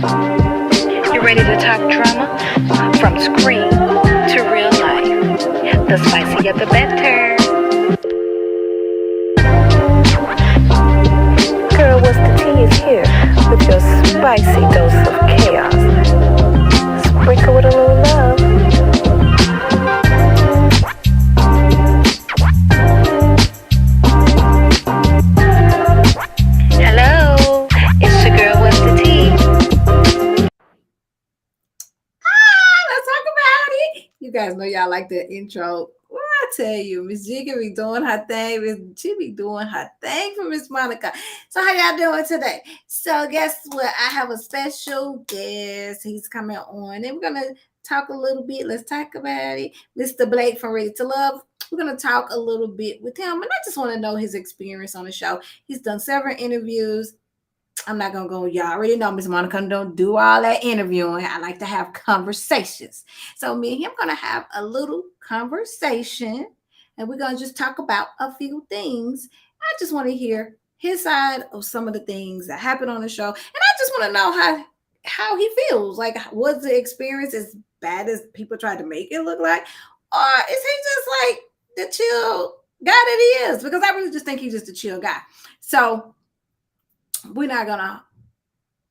You ready to talk drama? From screen to real life. The spicier the better. Girl, what's the tea is here with your spicy dose of chaos. Sprinkle with a little love. Hello, it's your girl, what's the tea? Let's talk about it. You guys know y'all like the intro. Well, I tell you, Miss Jiggy be doing her thing. She be doing her thing for Miss Monica. So how y'all doing today? So guess what? I have a special guest. He's coming on, and we're gonna talk a little bit. Let's talk about it. Mr. Blake from Ready to Love. We're gonna talk a little bit with him, and I just want to know his experience on the show. He's done several interviews. I'm not gonna go. Y'all already know Miss Monica don't do all that interviewing. I like to have conversations. So me and him gonna have a little conversation, and we're gonna just talk about a few things. I just want to hear his side of some of the things that happened on the show, and I just want to know how he feels. Like, was the experience as bad as people tried to make it look like, or is he just like the chill guy that he is? Because I really just think he's just a chill guy. So we're not gonna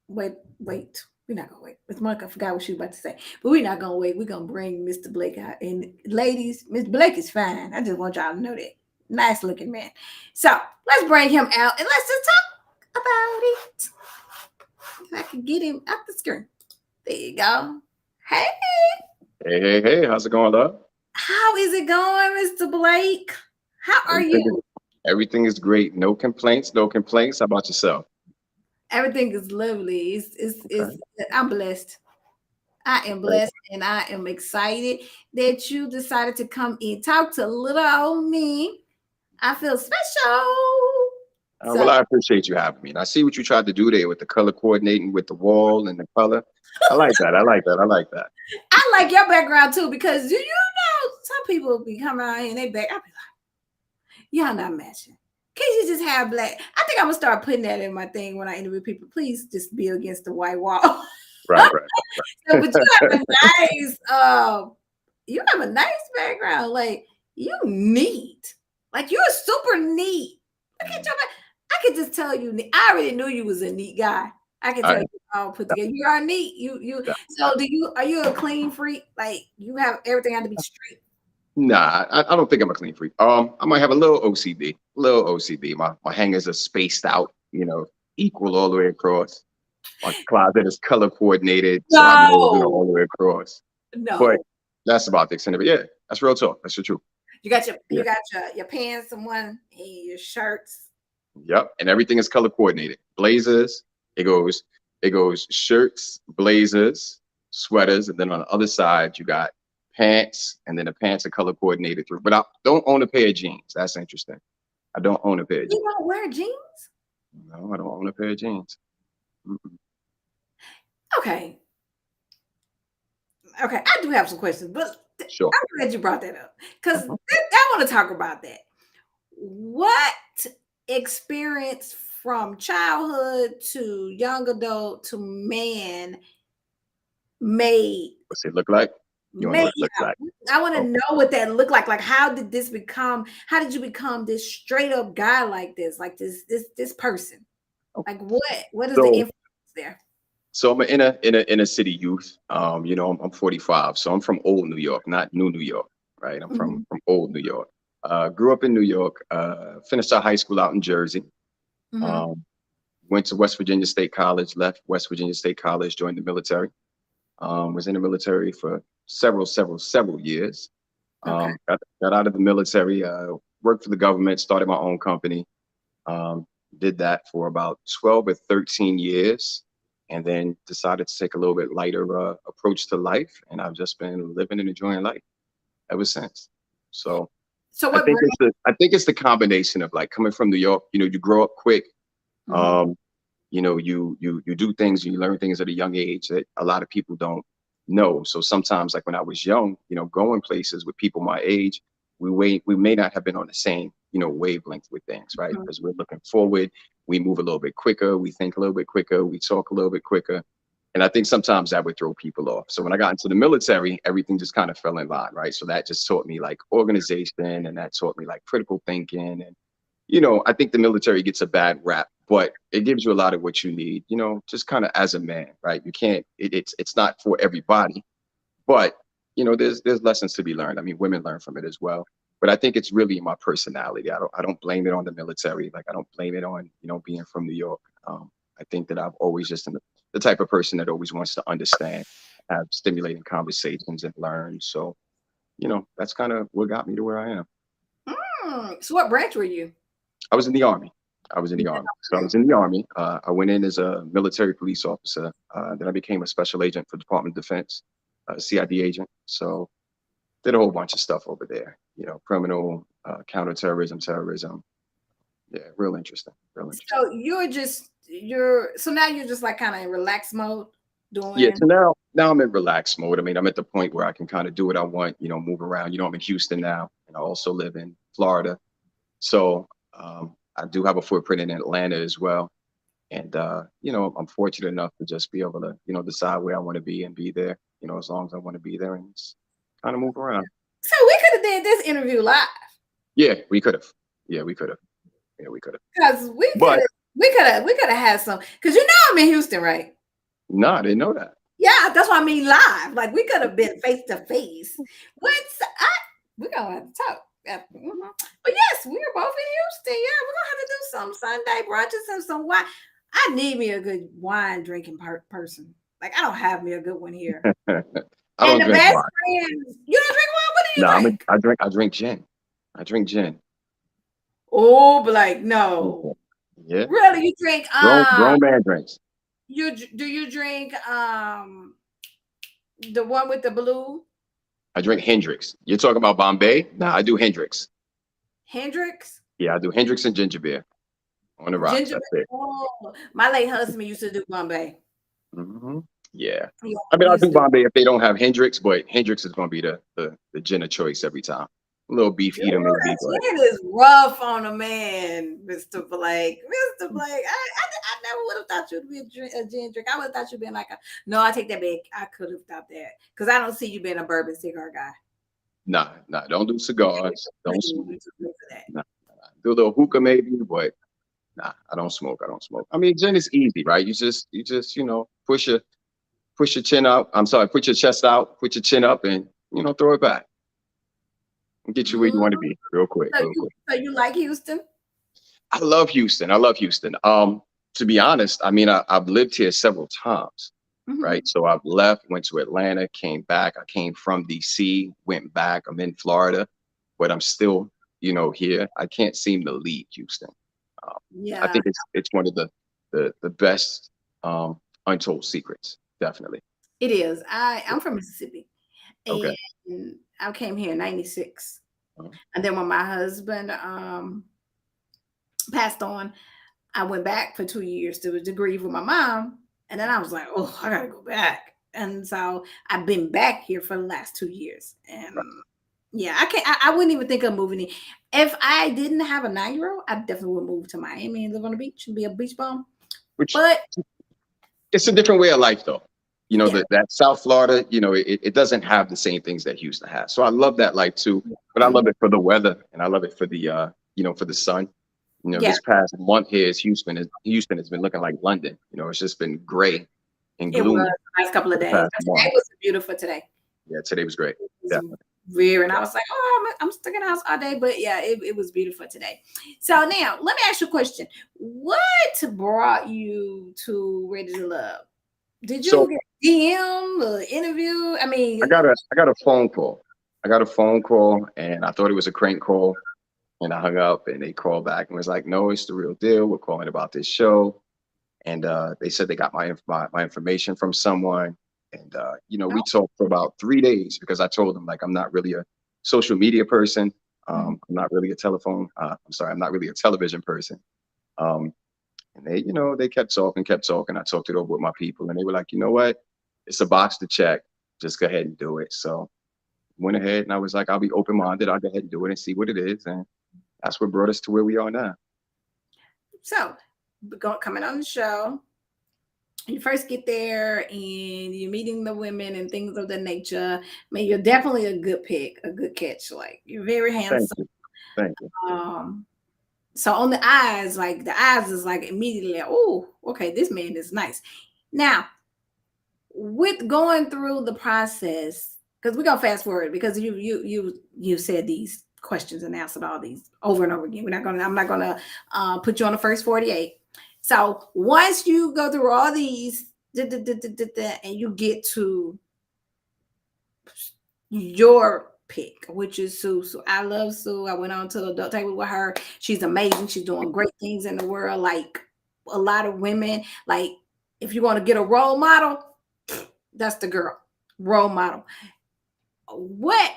wait. We're not gonna wait. Miss Monica, I forgot what she was about to say, but we're not gonna wait. We're gonna bring Mr. Blake out. And ladies, Mr. Blake is fine. I just want y'all to know that. Nice looking man. So let's bring him out and let's just talk about it. If I can get him up the screen. There you go. Hey, Hey, how's it going, love? how is it going, Mr. Blake? How are Everything you? is, everything is great. No complaints, no complaints. How about yourself? Everything is lovely. It's Okay. I'm blessed. I am Great. blessed and I am excited that you decided to come and talk to little old me. I feel special. Well, So I appreciate you having me. And I see what you tried to do there with the color coordinating with the wall and the color. I like that. I like that. I like that. I like your background too because you know some people be coming out here and they back. I be like, y'all not matching. Can't you just have black? I think I'm gonna start putting that in my thing when I interview people. Please just be against the white wall. Right, right. So, but you have a nice background. Like you neat. Like you're super neat. Look at your I could just tell you. I already knew you was a neat guy. I can tell I, you all put together. You are neat. You. So do you? Are you a clean freak? Like you have everything had to be straight. nah, I don't think I'm a clean freak. I might have a little OCD. Little OCD. My hangers are spaced out, equal all the way across. My closet is color coordinated, so I know, No, all the way across. But no. that's about the extent of it. Yeah, that's real talk. That's the truth. You got your Yeah. you got your pants and one and your shirts. Yep, and everything is color coordinated. Blazers, it goes shirts, blazers, sweaters, and then on the other side you got pants, and then the pants are color coordinated through. But I don't own a pair of jeans. That's interesting. I don't own a pair of You jeans. don't wear jeans? No, I don't own a pair of jeans. Mm-mm. Okay. Okay, I do have some questions, but Sure. I'm glad you brought that up because Mhm. I want to talk about that. What experience from childhood to young adult to man made What's it look like? You don't know made what it looks like. I want to Okay. know what that looked like. Like, how did this become? How did you become this straight up guy like this? Like this person? Okay. Like, what is the So influence there? so I'm an inner city youth. I'm 45, so I'm from old New York, not new New York, right? I'm from Mhm, from old New York. Grew up in New York. Finished our high school out in Jersey. mhm. Um, Went to West Virginia State College. Left West Virginia State College. Joined the military. Was in the military for several years. Okay. Got out of the military. Worked for the government. Started my own company. Um, did that for about 12 or 13 years, and then decided to take a little bit lighter approach to life. And I've just been living and enjoying life ever since. So So I what think brand? it's the combination of like coming from New York. You grow up quick. Mhm. Um, you do things, you learn things at a young age that a lot of people don't know. So sometimes, like when I was young, going places with people my age, we may not have been on the same, wavelength with things, right? Mhm. Because we're looking forward, we move a little bit quicker, we think a little bit quicker, we talk a little bit quicker. And I think sometimes that would throw people off. So when I got into the military, everything just kind of fell in line, right? So that just taught me like organization, and that taught me like critical thinking. And, I think the military gets a bad rap, but it gives you a lot of what you need, just kind of as a man, right? You can't, it's not for everybody, but there's lessons to be learned. I mean, women learn from it as well. But I think it's really my personality. I don't blame it on the military. Like I don't blame it on, being from New York. I think that I've always just been the type of person that always wants to understand, have stimulating conversations and learn. So, that's kind of what got me to where I am. So what branch were you? I was in the Army. I was in the Army. So I was in the Army. I went in as a military police officer. Then I became a special agent for Department of Defense, CID agent. So did a whole bunch of stuff over there, criminal, counterterrorism, terrorism. Yeah, real interesting. Real interesting. So now you're just like kind of in relaxed mode doing. Yeah, so now I'm in relaxed mode. I mean, I'm at the point where I can kind of do what I want, move around. I'm in Houston now, and I also live in Florida. So I do have a footprint in Atlanta as well. And, I'm fortunate enough to just be able to, decide where I want to be and be there, as long as I want to be there, and just kind of move around. So we could have did this interview live. Yeah, we could have. Yeah, we could have. Yeah, we could have. Because we could have had some. Because I'm in Houston, right? No, I didn't know that. Yeah, that's what I mean live. Like we could have been face to face. We're gonna have to talk. Mm-hmm. But yes, we are both in Houston. Yeah, we're gonna have to do some Sunday brunches and some wine. I need me a good wine drinking person. Like I don't have me a good one here. I don't drink wine. Friends, you don't drink wine? What do you drink? I drink gin. I drink gin. Oh, but like no. Yeah. Really, you drink grown man drinks. Do you drink the one with the blue? I drink Hendrix. You're talking about Bombay? Nah, I do Hendrix. Hendrix? Yeah, I do Hendrix and ginger beer on the rocks. That's it. Oh, my late husband used to do Bombay. Mm-hmm. Yeah. I mean, I'll do Bombay if they don't have Hendrix, but Hendrix is going to be the gin of choice every time. A little beef eater maybe. It is rough on a man, Mr. Blake. Mr. Blake, I never would have thought you'd be a gin drink. I would have thought you'd been like no, I take that back. I could have thought that because I don't see you being a bourbon cigar guy. Nah, don't do cigars. Don't smoke. Nah. Do a little hookah maybe, but nah, I don't smoke. I mean, gin is easy, right? You just push your chin out. I'm sorry, put your chest out, put your chin up, and throw it back. And get you where you want to be real quick. So you like Houston? I love Houston. To be honest, I mean, I've lived here several times, right? So I've left, went to Atlanta, came back. I came from DC, went back. I'm in Florida, but I'm still, here. I can't seem to leave Houston. I think it's one of the best untold secrets. Definitely. It is. I'm from Mississippi. Okay. And I came here in 96. And then when my husband passed on, I went back for 2 years to grieve with my mom. And then I was like, oh, I gotta go back. And so I've been back here for the last 2 years. And yeah, I wouldn't even think of moving in. If I didn't have a 9-year-old, I definitely would move to Miami and live on the beach and be a beach bum. But it's a different way of life though. That South Florida, it doesn't have the same things that Houston has. So I love that life too, but I love it for the weather and I love it for the, for the sun. This past month here is Houston has been looking like London. It's just been gray and gloomy. It was a nice couple of days. Today was beautiful today. Yeah, today was great. Definitely. And I was like, oh, I'm stuck in the house all day. But yeah, it was beautiful today. So now let me ask you a question. What brought you to Ready to Love? Did you get a DM or interview? I mean, I got a phone call. And I thought it was a crank call. And I hung up and they called back and was like, no, it's the real deal. We're calling about this show. And they said they got my information from someone. And, we talked for about 3 days because I told them, like, I'm not really a social media person. I'm not really a I'm not really a television person. And they kept talking. I talked it over with my people and they were like, you know what? It's a box to check. Just go ahead and do it. So went ahead and I was like, I'll be open-minded. I'll go ahead and do it and see what it is. And that's what brought us to where we are now. So coming on the show, you first get there and you're meeting the women and things of that nature, I mean, you're definitely a good pick, a good catch. Like you're very Thank handsome. you. Thank you. Um, so on the eyes, like the eyes is like immediately, like, oh, okay, this man is nice. Now, with going through the process, because we're gonna fast forward because you said these questions and answered all these over and over again. I'm not gonna put you on the first 48. So once you go through all these and you get to your pick, which is Sue. So I love Sue. I went on to the adult table with her. She's amazing. She's doing great things in the world. Like a lot of women, like if you want to get a role model, that's the girl. Role model. What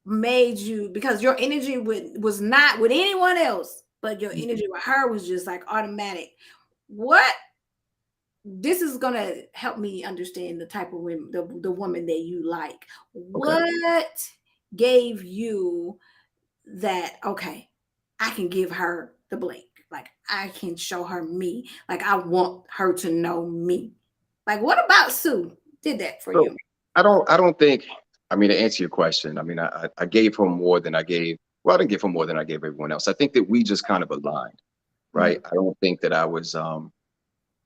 made you, because your energy was not with anyone else, but your energy with her was just like automatic. What this is gonna help me understand the type of women, the woman that you like. Okay. What gave you that? Okay, I can give her the blank. Like I can show her me. Like I want her to know me. Like what about Sue did that for So you? I don't think, I mean, to answer your question, I mean, I gave her more than I gave, well, I didn't give her more than I gave everyone else. I think that we just kind of aligned, Mhm. right? I don't think that I was,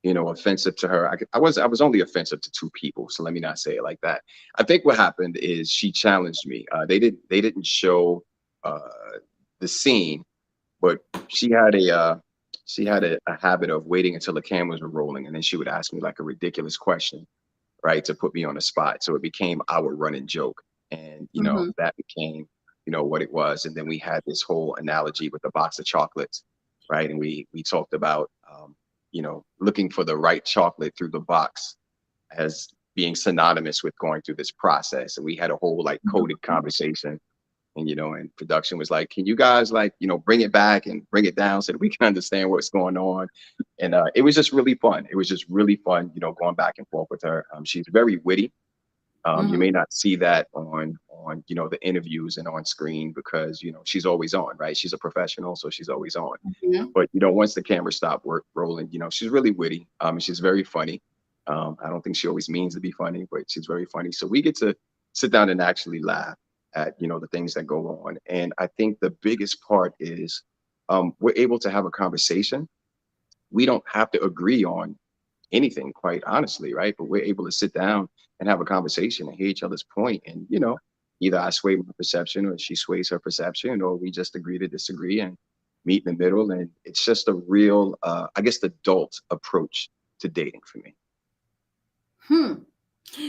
offensive to her. I was only offensive to two people. So let me not say it like that. I think what happened is she challenged me. They didn't show, uh, the scene, but she had a habit of waiting until the cameras were rolling. And then she would ask me like a ridiculous question, right, to put me on the spot. So it became our running joke. And, Mhm. that became, what it was. And then we had this whole analogy with the box of chocolates, right? And we talked about, looking for the right chocolate through the box as being synonymous with going through this process. And we had a whole like Mhm. coded conversation. And, and production was like, can you guys like, bring it back and bring it down so that we can understand what's going on? And it was just really fun. It was just really fun, going back and forth with her. She's very witty. You Mhm. may not see that on the interviews and on screen because she's always on, right? She's a professional, so she's always on. Mhm. But once the camera stopped rolling, she's really witty. She's very funny. I don't think she always means to be funny, but she's very funny. So we get to sit down and actually laugh at the things that go on. And I think the biggest part is we're able to have a conversation. We don't have to agree on anything, quite honestly, right? But we're able to sit down and have a conversation and hear each other's point. And either I sway my perception or she sways her perception, or we just agree to disagree and meet in the middle. And it's just a real, I guess, adult approach to dating for me. Hmm.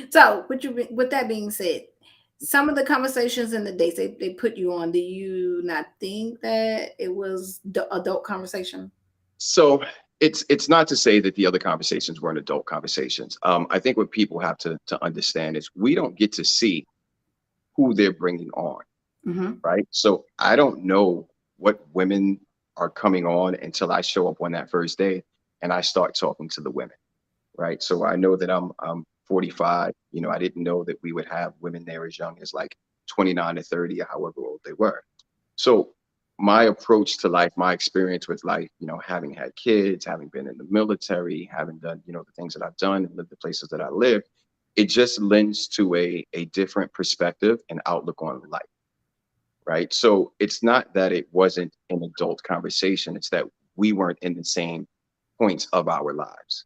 So, with that being said, some of the conversations and the dates they put you on, do you not think that it was the adult conversation? So it's not to say that the other conversations weren't adult conversations. I think what people have to understand is we don't get to see who they're bringing on, Hmm. right? So I don't know what women are coming on until I show up on that first day and I start talking to the women, right? So I know that I'm 45. I didn't know that we would have women there as young as like 29 to 30 or however old they were. So my approach to life, my experience with life, having had kids, having been in the military, having done, the things that I've done and lived the places that I live, it just lends to a different perspective and outlook on life, right? So it's not that it wasn't an adult conversation, it's that we weren't in the same points of our lives,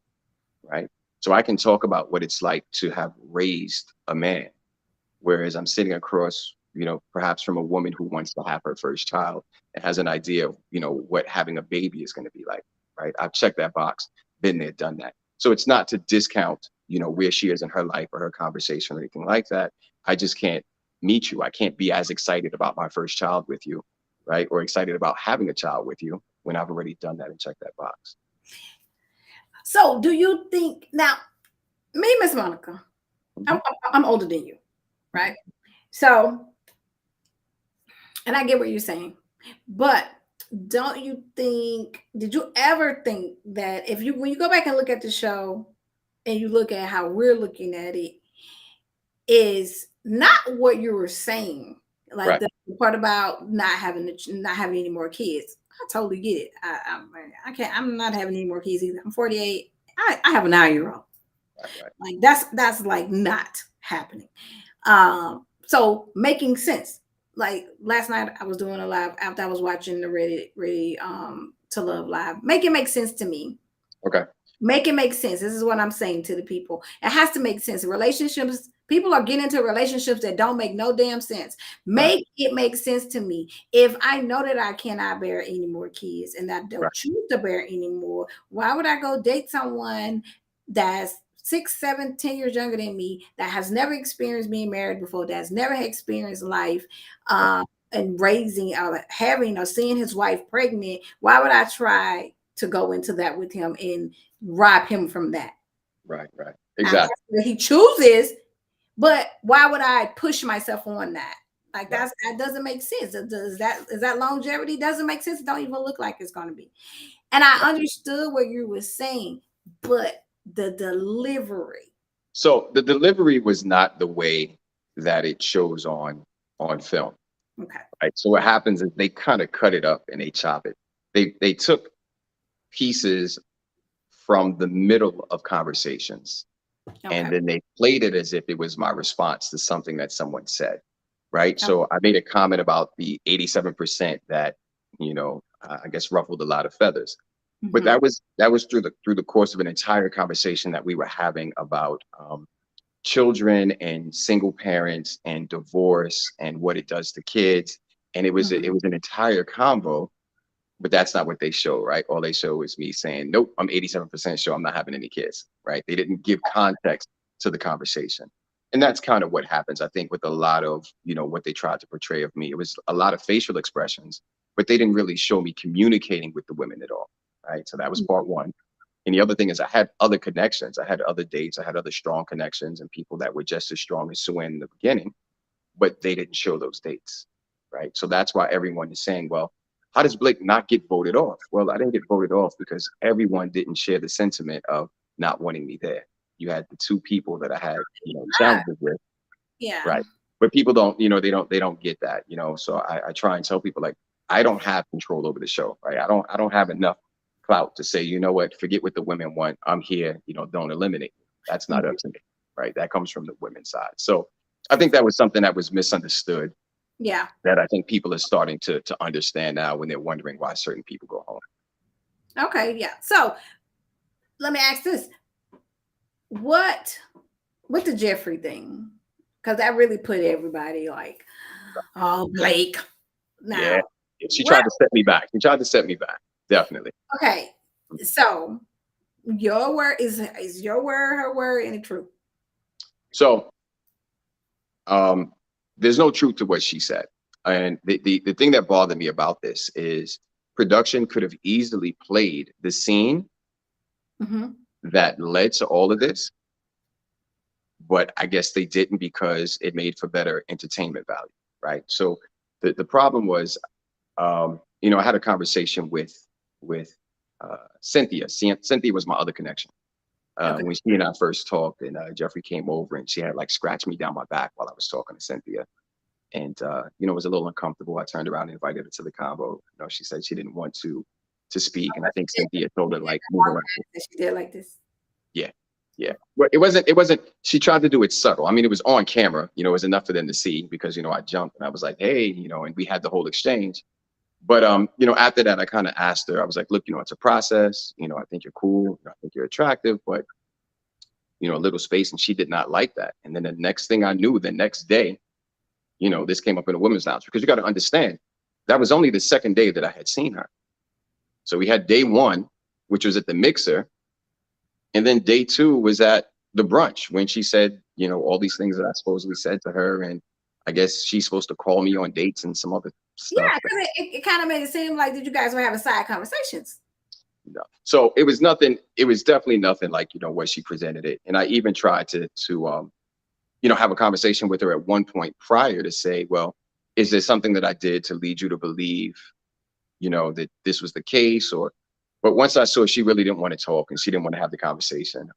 right? So I can talk about what it's like to have raised a man, whereas I'm sitting across, perhaps from a woman who wants to have her first child and has an idea of, what having a baby is going to be like, right? I've checked that box, been there, done that. So it's not to discount, where she is in her life or her conversation or anything like that. I just can't meet you. I can't be as excited about my first child with you, right? Or excited about having a child with you when I've already done that and checked that box. So, do you think now, me, Miss Monica, I'm, Mhm. I'm older than you, right? So, and I get what you're saying, but don't you think? Did you ever think that if you when you go back and look at the show and you look at how we're looking at it, is not what you were saying. Like Right. the part about not having any more kids. I totally get it. I can't. I'm not having any more kids either. I'm 48. I have a 9-year-old. right. Like that's like not happening. So making sense. Like last night I was doing a live after I was watching the Ready to Love live. Make it make sense to me. Okay. Make it make sense. This is what I'm saying to the people. It has to make sense. Relationships, people are getting into relationships that don't make no damn sense. Right. Make it make sense to me. If I know that I cannot bear any more kids and I don't Right. choose to bear anymore, why would I go date someone that's 6, 7, 10 years younger than me, that has never experienced being married before, that's never experienced life, Right. and raising or having or seeing his wife pregnant? Why would I try to go into that with him and rob him from that? Right. Right. Now, that's Exactly. what he chooses, but why would I push myself on that? Like Right. that doesn't make sense. Is that longevity? Doesn't make sense. It don't even look like it's going to be. And I Right. understood what you were saying, but the delivery. So the delivery was not the way that it shows on film. Okay. Right. So what happens is they kind of cut it up and they chop it. They took pieces from the middle of conversations, and Okay. then they played it as if it was my response to something that someone said. Right. Okay. So I made a comment about the 87% that, I guess ruffled a lot of feathers. But Mhm. that was through the course of an entire conversation that we were having about children and single parents and divorce and what it does to kids. And it Mhm. was an entire combo, but that's not what they show, right? All they show is me saying, nope, I'm 87% sure I'm not having any kids, right? They didn't give context to the conversation. And that's kind of what happens, I think, with a lot of, what they tried to portray of me. It was a lot of facial expressions, but they didn't really show me communicating with the women at all, right? So that was part one. And the other thing is I had other connections. I had other dates. I had other strong connections and people that were just as strong as Sue in the beginning, but they didn't show those dates, right? So that's why everyone is saying, well, how does Blake not get voted off? Well, I didn't get voted off because everyone didn't share the sentiment of not wanting me there. You had the two people that I had, Ah, challenges with, yeah. right? But people don't, they don't get that, So I try and tell people like I don't have control over the show, right? I don't have enough clout to say, you know what, forget what the women want. I'm here, don't eliminate me. That's not up Mhm. to me, right? That comes from the women's side. So I think that was something that was misunderstood Yeah. that I think people are starting to understand now when they're wondering why certain people go home. Okay. Yeah. So let me ask this: what with the Jeffrey thing? Because that really put everybody like, oh, Blake. Yeah. Now, She what? tried to set me back. She tried to set me back. Definitely. Okay. So your word is your word her word, any truth? So um, there's no truth to what she said. And the thing that bothered me about this is production could have easily played the scene Mm-hmm. that led to all of this, but I guess they didn't because it made for better entertainment value, right? So the problem was, I had a conversation with Cynthia. Cynthia was my other connection. Okay. When she and I first talked, and Jeffrey came over, and she had like scratched me down my back while I was talking to Cynthia, and it was a little uncomfortable. I turned around and invited her to the convo. She said she didn't want to speak, and I think Cynthia told her like move around. That she did like this. Yeah, yeah. But it wasn't. She tried to do it subtle. I mean, it was on camera. It was enough for them to see because I jumped and I was like, hey, and we had the whole exchange. But after that, I kind of asked her. I was like, look, it's a process. I think you're cool. I think you're attractive, but a little space. And she did not like that. And then the next thing I knew, the next day, this came up in a women's lounge because you got to understand that was only the second day that I had seen her. So we had day one, which was at the mixer, and then day two was at the brunch when she said, all these things that I supposedly said to her, and I guess she's supposed to call me on dates and some other stuff. Yeah, because it kind of made it seem like that you guys were having side conversations. No. So it was nothing. It was definitely nothing like what she presented it. And I even tried to have a conversation with her at one point prior to say, well, is there something that I did to lead you to believe, that this was the case? But once I saw she really didn't want to talk and she didn't want to have the conversation,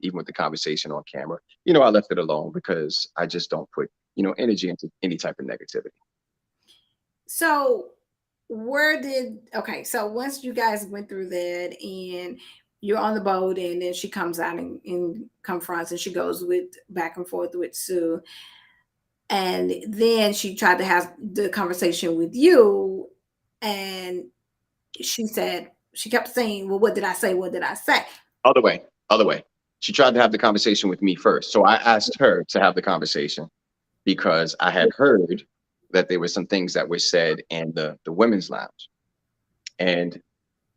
even with the conversation on camera, I left it alone because I just don't put, energy into any type of negativity. So so once you guys went through that, and you're on the boat, and then she comes out and confronts, and she goes with back and forth with Sue, and then she tried to have the conversation with you, and she kept saying, well, what did I say, what did I say? Other way, other way. She tried to have the conversation with me first. So I asked her to have the conversation because I had heard that there were some things that were said in the women's lounge. And,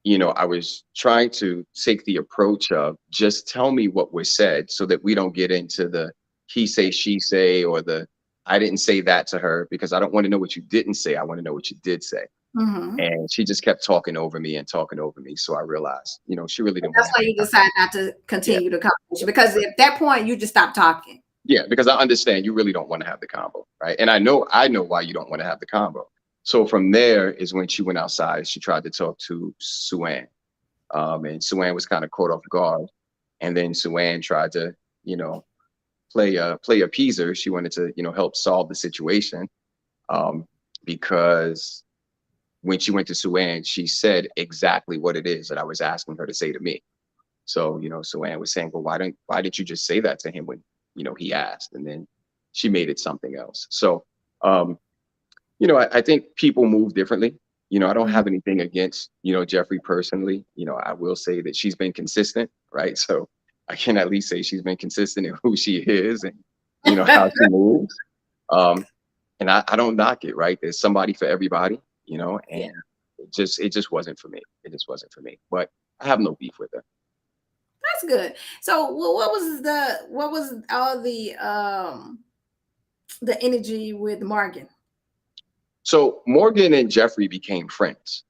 I was trying to take the approach of just tell me what was said so that we don't get into the he say, she say, or the I didn't say that to her, because I don't want to know what you didn't say. I want to know what you did say. Mhm. And she just kept talking over me and talking over me. So I realized, she really didn't want That's to why have you the decide not to Yeah. continue the conversation, because at that point you just stop talking. Yeah, because I understand you really don't want to have the combo, right? And I know why you don't want to have the combo. So from there is when she went outside. She tried to talk to Suan, and Suan was kind of caught off guard. And then Suan tried to, you know, play appeaser. She wanted to, help solve the situation, um, because when she went to Suan, she said exactly what it is that I was asking her to say to me. So, Suan was saying, well, why didn't you just say that to him when, he asked? And then she made it something else. So, um, I think people move differently. I don't Mhm. have anything against, Jeffrey personally. I will say that she's been consistent, right? So I can at least say she's been consistent in who she is and, how she moves. Um, and I don't knock it, right? There's somebody for everybody, Yeah, and it just wasn't for me. It just wasn't for me. But I have no beef with her. that's good. So, what was all the energy with Morgan? So Morgan and Jeffrey became friends,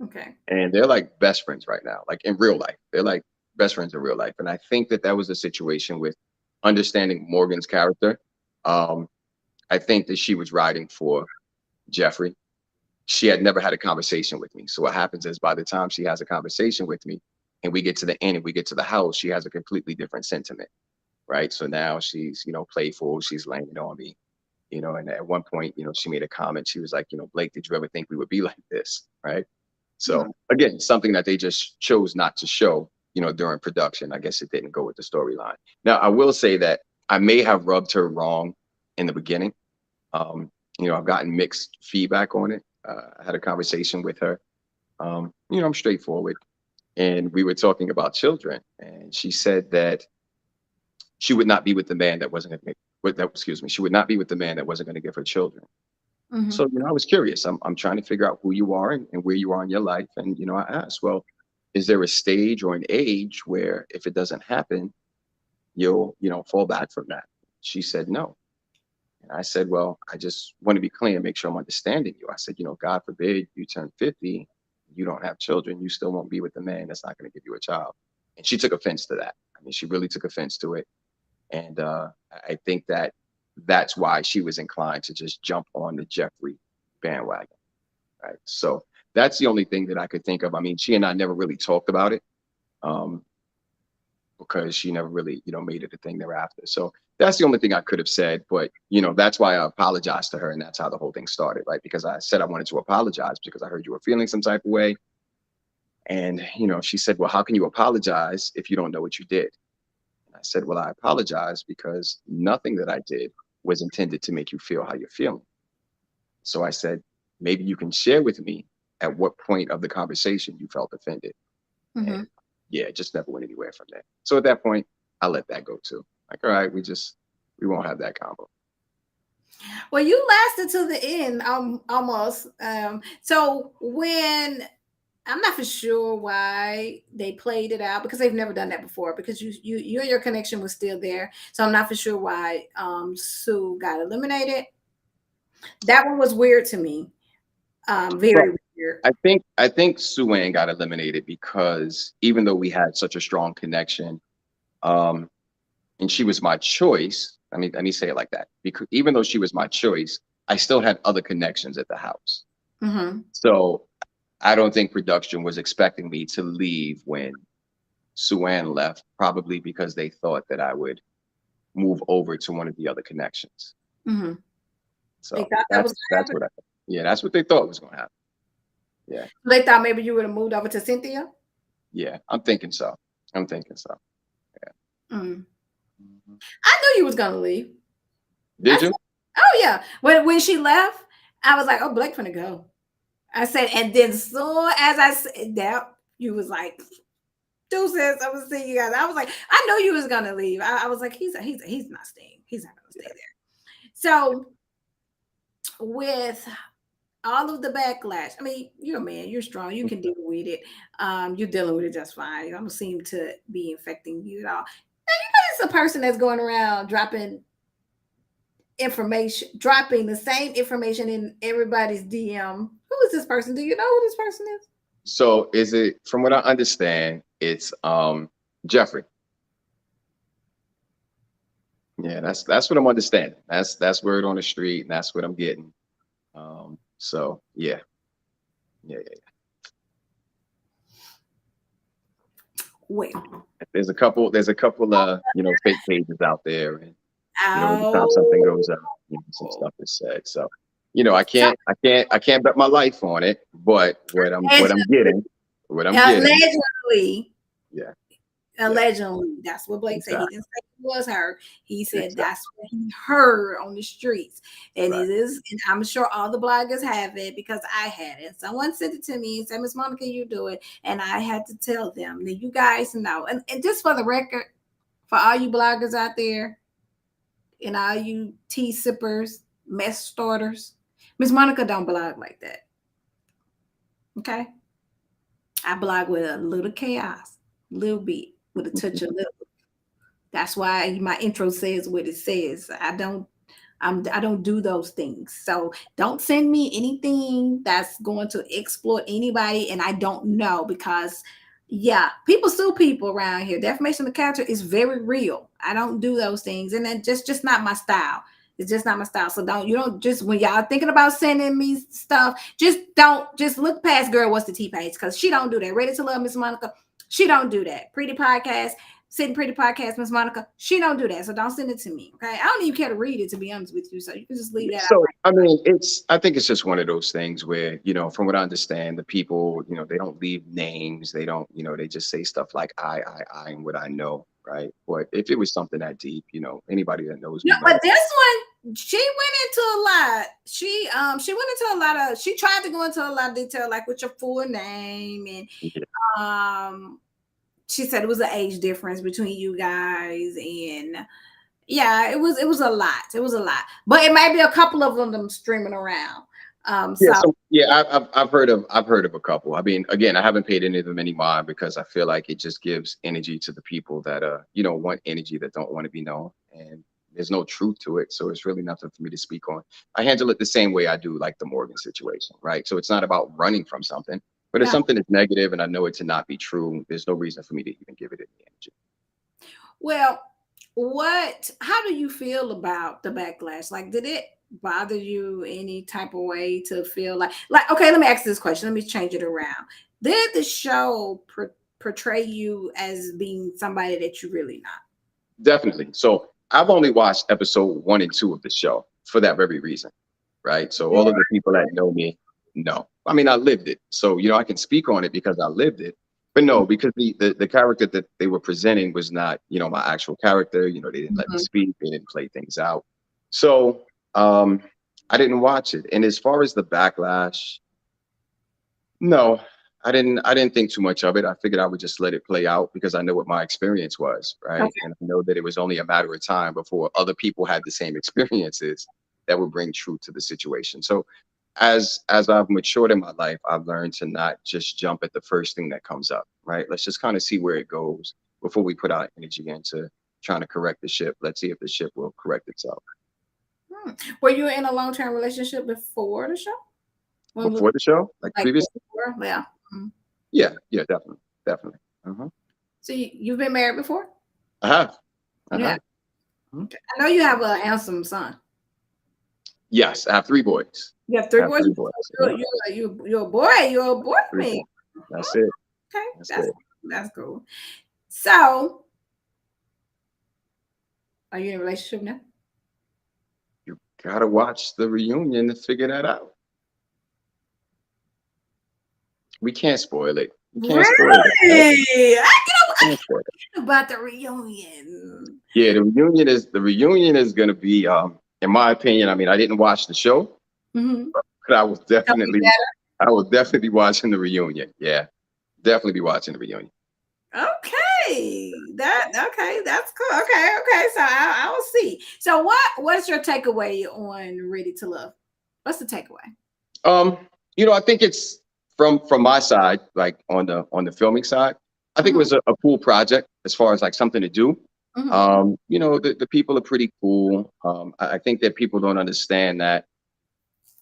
Okay. and they're like best friends right now, like in real life. They're like best friends in real life. And I think that was a situation with understanding Morgan's character. Um, I think that she was riding for Jeffrey. She had never had a conversation with me. So what happens is by the time she has a conversation with me and we get to the end and we get to the house, she has a completely different sentiment, right? So now she's, playful, she's laying it on me, and at one point, she made a comment. She was like, Blake, did you ever think we would be like this? Right. So Mhm. again, something that they just chose not to show, during production. I guess it didn't go with the storyline. Now, I will say that I may have rubbed her wrong in the beginning. Um, I've gotten mixed feedback on it. I had a conversation with her. I'm straightforward, and we were talking about children, and she said that she would not be with the man that wasn't going to with that. Excuse me. She would not be with the man that wasn't going to give her children. So, Mhm. I was curious. I'm trying to figure out who you are and where you are in your life. And, I asked, well, is there a stage or an age where if it doesn't happen, you'll, fall back from that? She said no. And I said, well, I just want to be clear and make sure I'm understanding you. I said, God forbid you turn 50, you don't have children, you still won't be with the man that's not going to give you a child. And she took offense to that. I mean, she really took offense to it. And I think that's why she was inclined to just jump on the Jeffrey bandwagon. Right. So that's the only thing that I could think of. I mean, she and I never really talked about it, um, because she never really, made it a thing thereafter. So that's the only thing I could have said. But, that's why I apologized to her. And that's how the whole thing started. Right. Because I said I wanted to apologize because I heard you were feeling some type of way. And, she said, well, how can you apologize if you don't know what you did? And I said, well, I apologize because nothing that I did was intended to make you feel how you're feeling. So I said, maybe you can share with me at what point of the conversation you felt offended. And Mhm. yeah, it just never went anywhere from there. So at that point, I let that go too. Like, all right, we won't have that combo. Well, you lasted to the end, almost. So when I'm not for sure why they played it out, because they've never done that before. Because you and your connection was still there, so I'm not for sure why Sue got eliminated. That one was weird to me. Well, Very weird. I think Suan got eliminated because even though we had such a strong connection, um, and she was my choice. I mean, let me say it like that. Because even though she was my choice, I still had other connections at the house. Hmm. So I don't think production was expecting me to leave when Suan left, probably because they thought that I would move over to one of the other connections. Hmm. They So thought that was that's gonna what I yeah, that's what they thought was gonna happen. Yeah, happen. They thought maybe you would have moved over to Cynthia. yeah, I'm thinking so. I'm thinking so. Mm. Mhm. I knew you was gonna leave. I Did said, you? oh yeah. When she left, I was like, oh, Blake finna go. I said, and then soon as I said that, you was like, deuces, I'm gonna see you guys. I was like, I know you was gonna leave. I was like, he's not staying. He's not gonna stay Yeah. there. So with all of the backlash, I mean, you're a man, you're strong, you can deal with it. You're dealing with it just fine. It don't seem to be infecting you at all. It's a person that's going around dropping the same information in everybody's DM. Who is this person? Do you know who this person is? So is it, from what I understand, it's Jeffrey. Yeah, that's what I'm understanding. That's word on the street, and that's what I'm getting. So yeah, yeah. Well, There's a couple fake pages out there, and every time something oh, goes up, some stuff is said. So, so I can't bet my life on it, but allegedly, what I'm getting, allegedly, yeah, yeah, allegedly, that's what Blake said. He exactly, didn't say it was her. He said exactly, that's what he heard on the streets. And right. it is, and I'm sure all the bloggers have it because I had it. Someone sent it to me and said, Miss Monica, you do it. And I had to tell them that you guys know. And just for the record, for all you bloggers out there and all you tea sippers, mess starters, Miss Monica don't blog like that. Okay? I blog with a little chaos, a little bit, with a touch of love. That's why my intro says what it says. I don't do those things. So don't send me anything that's going to exploit anybody and I don't know because yeah, people sue people around here. Defamation of character is very real. I don't do those things and then just not my style. It's just not my style. So don't just when y'all thinking about sending me stuff, just look past girl what's the T page because she don't do that. Ready to Love Miss Monica, she don't do that. Pretty podcast, Sitting Pretty podcast, Miss Monica, she don't do that. So don't send it to me. Okay. I don't even care to read it to be honest with you. So you can just leave that out. So I mean, I think it's just one of those things where, from what I understand, the people, they don't leave names, they don't, they just say stuff like I and what I know, right? But if it was something that deep, anybody that knows No, me knows. but this one, she went into a lot. She went into a lot of, she tried to go into a lot of detail, like with your full name and Yeah. she said it was an age difference between you guys and yeah, it was a lot. It was a lot. But it might be a couple of them streaming around. Yeah, So I've heard of a couple. I mean, again, I haven't paid any of them any mind because I feel like it just gives energy to the people that want energy that don't want to be known, and there's no truth to it. So it's really nothing for me to speak on. I handle it the same way I do like the Morgan situation, right? So it's not about running from something, but if yeah. something is negative and I know it to not be true, there's no reason for me to even give it any energy. Well, how do you feel about the backlash? Like, did it bother you any type of way to feel like, okay, let me ask this question. Let me change it around. Did the show portray you as being somebody that you're really not? Definitely. So I've only watched episode 1 and 2 of the show for that very reason, right? So all of the people that know me, no. I mean, I lived it. So, I can speak on it because I lived it. But no, because the character that they were presenting was not, my actual character. They didn't let me Mhm. speak. They didn't play things out. So I didn't watch it. And as far as the backlash, no, I didn't think too much of it. I figured I would just let it play out because I know what my experience was, right? Okay. And I know that it was only a matter of time before other people had the same experiences that would bring truth to the situation. So as I've matured in my life, I've learned to not just jump at the first thing that comes up, right? Let's just kind of see where it goes before we put our energy into trying to correct the ship. Let's see if the ship will correct itself. Were you in a long-term relationship before the show? Before the show, like Like previous, before? Yeah. Mhm. yeah, definitely, definitely. Uh-huh. So you've been married before? I have. I Yeah. have. Mhm. I know you have a handsome son. Yes, I have 3 boys. You have I three have boys. 3 boys. Yeah, You're a boy. You're a boy 3 man. boys. That's it. Okay, That's that's it. that's cool. So, are you in a relationship now? You gotta watch the reunion to figure that out. We can't spoil it. We can't spoil it. Really? I about the reunion. Yeah, the reunion is going to be, in my opinion. I mean, I didn't watch the show, Mhm. but Tell me I will definitely be watching the reunion. Yeah, definitely be watching the reunion. Okay, okay, that's cool. Okay. So I will see. So what's your takeaway on Ready to Love? What's the takeaway? Um, I think it's from my side, like on the filming side. I think it Hmm. was a cool project as far as like something to do. Hmm. The people are pretty cool. I think that people don't understand that,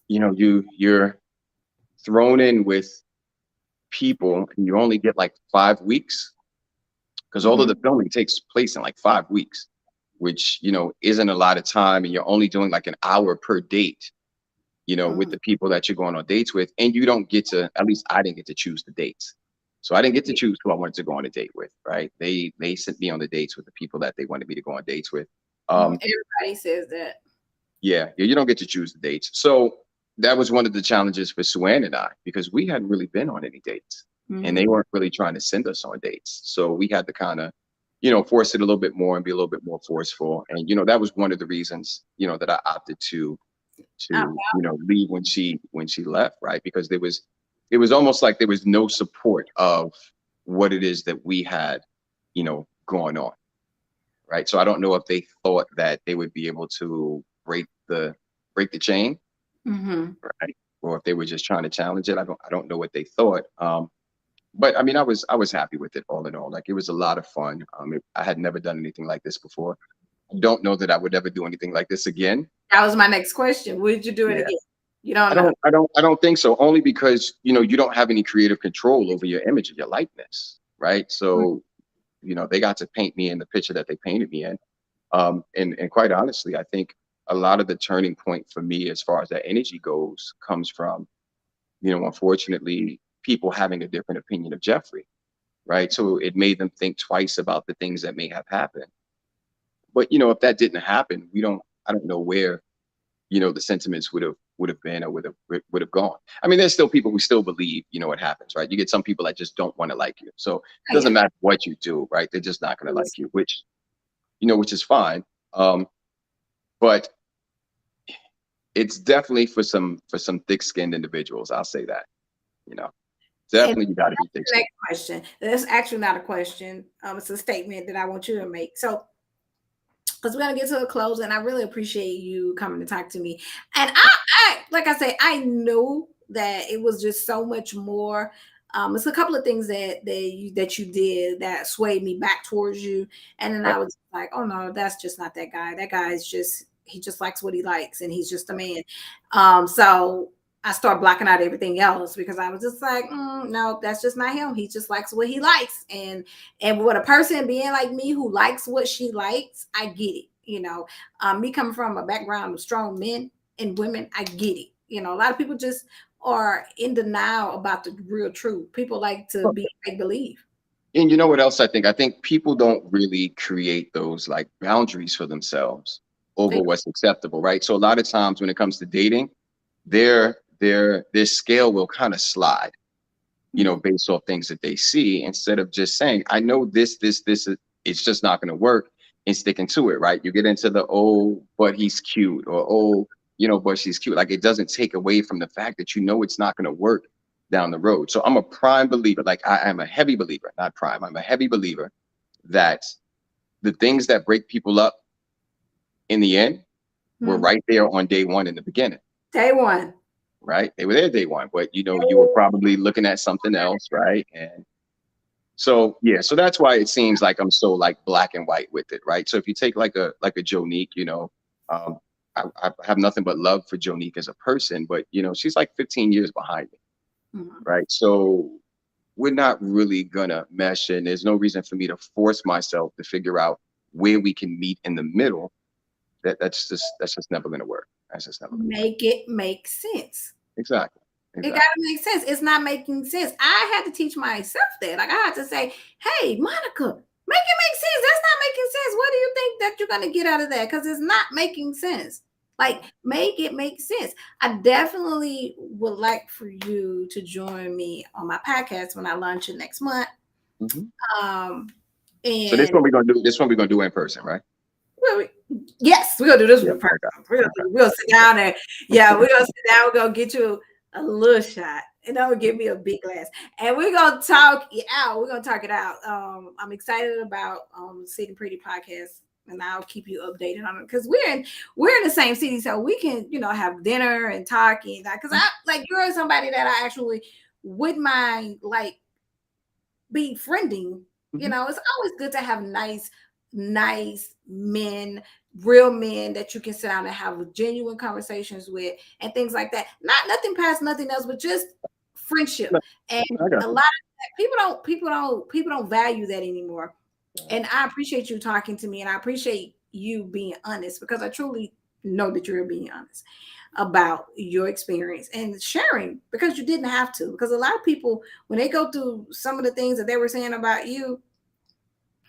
you're thrown in with people and you only get like 5 weeks because all of the Hmm. filming takes place in like 5 weeks, which, isn't a lot of time. And you're only doing like an hour per date, with Hmm. the people that you're going on dates with. And you don't get to, at least I didn't get to choose the dates. So I didn't get to choose who I wanted to go on a date with, right? They sent me on the dates with the people that they wanted me to go on dates with. Um, Everybody says that. yeah, you don't get to choose the dates. So that was one of the challenges for Suan and I, because we hadn't really been on any dates and they Hmm. weren't really trying to send us on dates. So we had to kind of, force it a little bit more and be a little bit more forceful. And, that was one of the reasons, that I opted to leave when she left, right? Because it was almost like there was no support of what it is that we had, going on, right? So I don't know if they thought that they would be able to break the chain, Hmm. right? Or if they were just trying to challenge it. I don't know what they thought. But I mean, I was happy with it all in all. Like, it was a lot of fun. I had never done anything like this before. I don't know that I would ever do anything like this again. That was my next question. Would you do it Yeah. again? You don't I know. don't I don't I don't think so, only because, you don't have any creative control over your image and your likeness, right? So, they got to paint me in the picture that they painted me in. And quite honestly, I think a lot of the turning point for me as far as that energy goes comes from, unfortunately, people having a different opinion of Jeffrey, right? So it made them think twice about the things that may have happened. But if that didn't happen, I don't know where, the sentiments would have been or would have gone. I mean, there's still people who still believe, what happens, right? You get some people that just don't want to like you. So it Yeah. doesn't matter what you do, right? They're just not going to like you, which is fine. But it's definitely for some thick-skinned individuals. I'll say that. You know, And definitely you got to be the thick-skinned. next question. That's actually not a question. It's a statement that I want you to make. So, because we're gonna get to a close, and I really appreciate you coming to talk to me. And like I say, I know that it was just so much more. It's a couple of things that you did that swayed me back towards you, and then Right. I was like, oh no, that's just not that guy. That guy is just he just likes what he likes, and he's just a man. So I start blocking out everything else because I was just like, no, that's just not him. He just likes what he likes, and with a person being like me who likes what she likes, I get it. Me coming from a background of strong men and women, I get it. A lot of people just are in denial about the real truth. People like to be make believe. And you know what else I think? I think people don't really create those like boundaries for themselves over They, what's acceptable, right? So a lot of times when it comes to dating, their scale will kind of slide, based off things that they see, instead of just saying, I know this it's just not going to work, and sticking to it, right? You get into the, oh, but he's cute, or, oh, but she's cute. Like, it doesn't take away from the fact that it's not going to work down the road. So I'm a prime believer, like I am a heavy believer, not prime, I'm a heavy believer that the things that break people up in the end were Mhm. right there on day one in the beginning. Day one. Right? They were there day one, but you were probably looking at something else, right? And so yeah, so that's why it seems like I'm so like black and white with it, right? So if you take like a Jonique, um, I have nothing but love for Jonique as a person, but she's like 15 years behind me, Mhm. right? So we're not really gonna mesh, and there's no reason for me to force myself to figure out where we can meet in the middle. That's just never gonna work. That's just never gonna work. Make it make sense. Exactly. It Exactly. gotta make sense. It's not making sense. I had to teach myself that. Like I had to say, "Hey, Monica, make it make sense. That's not making sense. What do you think that you're gonna get out of that? Because it's not making sense. Like, make it make sense." I definitely would like for you to join me on my podcast when I launch it next month. Mhm. Um, So this And one we're gonna do. This one we're gonna do in person, right? well, yes, we're gonna do this Yeah. one first. Okay. We're gonna sit down there. Yeah, we're gonna sit down. We're gonna get you a little shot, and then we'll give me a big glass, and we're gonna talk it out. We're gonna talk it out. I'm excited about Sitting Pretty podcast, and I'll keep you updated on it because we're in the same city, so we can have dinner and talk and that. Because I like you're somebody that I actually wouldn't mind like befriending. Mhm. It's always good to have nice men, real men that you can sit down and have genuine conversations with and things like that. Not nothing past nothing else, but just friendship. No, And I got a you. lot of people don't value that about. And I appreciate you talking to me, and I appreciate you being honest because I truly know that you're being honest about your experience and sharing because you didn't have to. Because a lot of people, when they go through some of the things that they were saying about you,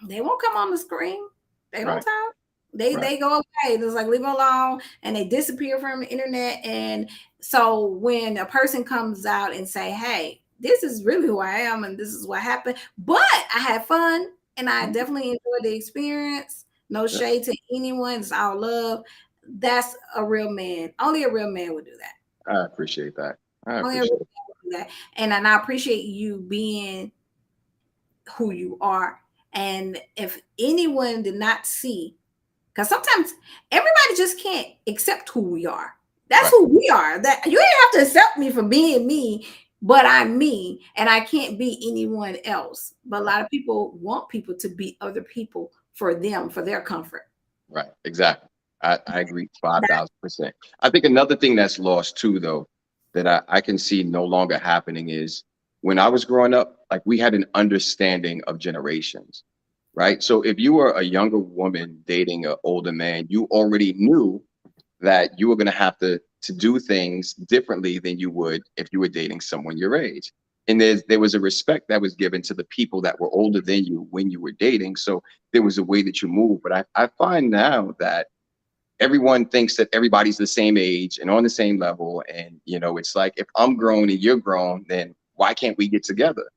they won't come on the screen. They don't Right. talk. They Right. they go away. It's like leave them alone, and they disappear from the internet. And so when a person comes out and say, "Hey, this is really who I am, and this is what happened," but I had fun, and I Mhm. definitely enjoyed the experience. No Yeah. shade to anyone. It's all love. That's a real man. Only a real man would do that. I appreciate that. I Only a real appreciate it. man would do that. And I appreciate you being who you are. And if anyone did not see, because sometimes everybody just can't accept who we are. That's Right. who we are. That you ain't have to accept me for being me, but I'm me, and I can't be anyone else. But a lot of people want people to be other people for them, for their comfort. Right. Exactly. I agree 5,000%. I think another thing that's lost too, though, that I can see no longer happening is when I was growing up, like we had an understanding of generations, right? So if you were a younger woman dating an older man, you already knew that you were going to have to do things differently than you would if you were dating someone your age. And there was a respect that was given to the people that were older than you when you were dating. So there was a way that you move. But I find now that everyone thinks that everybody's the same age and on the same level. And it's like if I'm grown and you're grown, then why can't we get together?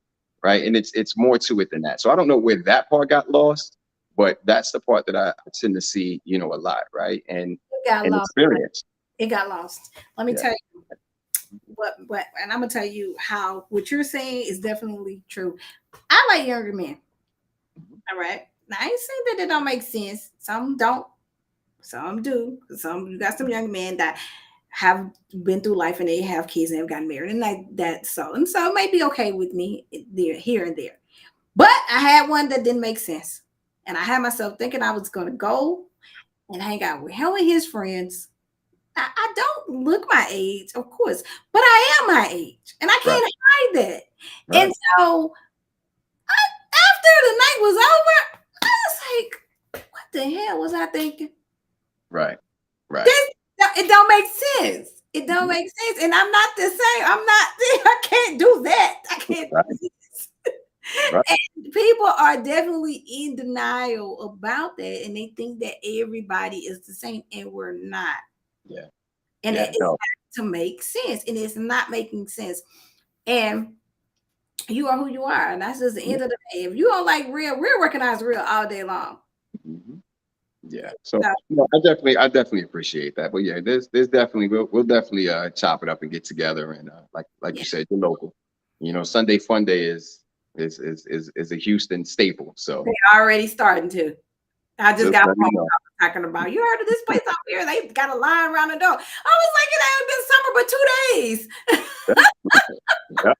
Right. And it's more to it than that. So I don't know where that part got lost, but that's the part that I tend to see, a lot, right? It got And lost. experience. It got lost. Let me Yeah. tell you what, and I'm gonna tell you how what you're saying is definitely true. I like younger men. All right. Now I ain't saying that it don't make sense. Some don't. Some do. Some you got some young men that have been through life and they have kids and they've gotten married and so it may be okay with me there here and there. But I had one that didn't make sense. And I had myself thinking I was gonna go and hang out with him and his friends. I don't look my age, of course, but I am my age and I Right. can't hide that. Right. And so after the night was over, I was like, what the hell was I thinking? Right. Right. It don't make sense. It don't Mhm. make sense. And I'm not the same. I'm not, I can't do that. I can't Right. do this. Right. And people are definitely in denial about that. And they think that everybody is the same, and we're not. Yeah. And Yeah. it No. has to make sense. And it's not making sense. And you are who you are. And that's just the end of the day. If you don't like real recognize real all day long. Mhm. Yeah. So So, I definitely appreciate that. But yeah, there's definitely we'll definitely chop it up and get together and like yeah, you said, the local. Sunday Fun Day is a Houston staple. So they already starting to. I just just got let me phone know. call talking about you heard of this place out here. They got a line around the door. I was like, it ain't been summer but 2 days. Yep.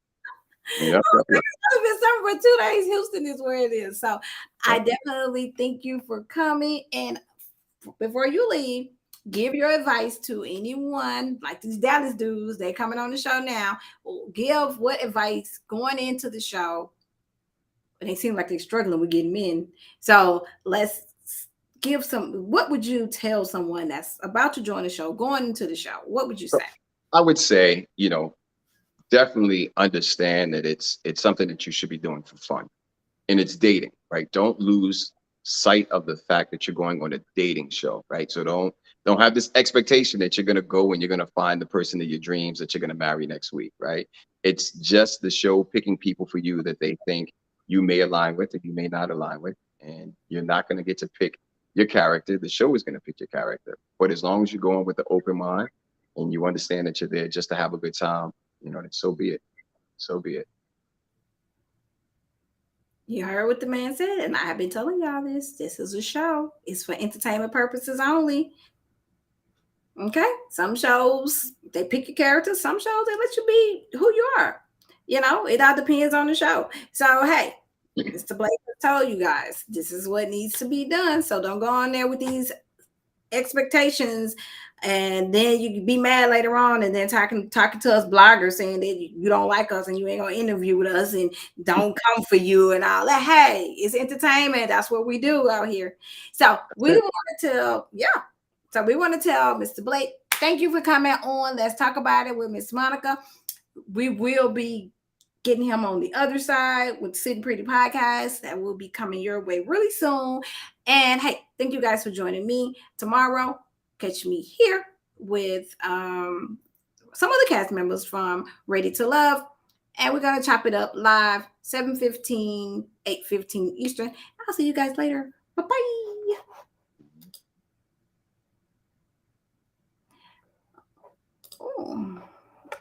Yep. Yep. Yep. It's been summer for 2 days. Houston is where it is. So I Yep. definitely thank you for coming. And before you leave, give your advice to anyone like these Dallas dudes. They coming on the show now. Give what advice going into the show. And they seem like they're struggling with getting men. So let's give some. What would you tell someone that's about to join the show, going into the show? What would you So say? I would say, definitely understand that it's something that you should be doing for fun. And it's dating, right? Don't lose sight of the fact that you're going on a dating show, right? So don't have this expectation that you're gonna go and you're gonna find the person of your dreams that you're gonna marry next week, right? It's just the show picking people for you that they think you may align with and you may not align with. and you're not going to get to pick your character. The show is going to pick your character. But as long as you're going with an open mind and you understand that you're there just to have a good time, you know, then so be it. So be it. You heard what the man said, and I have been telling y'all this. This is a show. It's for entertainment purposes only. Okay? Some shows, they pick your character. Some shows, they let you be who you are. You know, it all depends on the show. So, hey, Mr. Blake told you guys, this is what needs to be done. So don't go on there with these expectations and then you can be mad later on and then talking to us bloggers saying that you don't like us and you ain't gonna interview with us and don't come for you and all that. Hey, it's entertainment. That's what we do out here. So we want to tell, so we want to tell Mr. Blake, thank you for coming on. Let's talk about it with Miss Monica. We will be getting him on the other side with Sitting Pretty Podcast. That will be coming your way really soon. And hey, thank you guys for joining me. Tomorrow, catch me here with some other cast members from Ready to Love. And we're going to chop it up live, 7:15, 8:15 Eastern. I'll see you guys later. Bye-bye. Oh.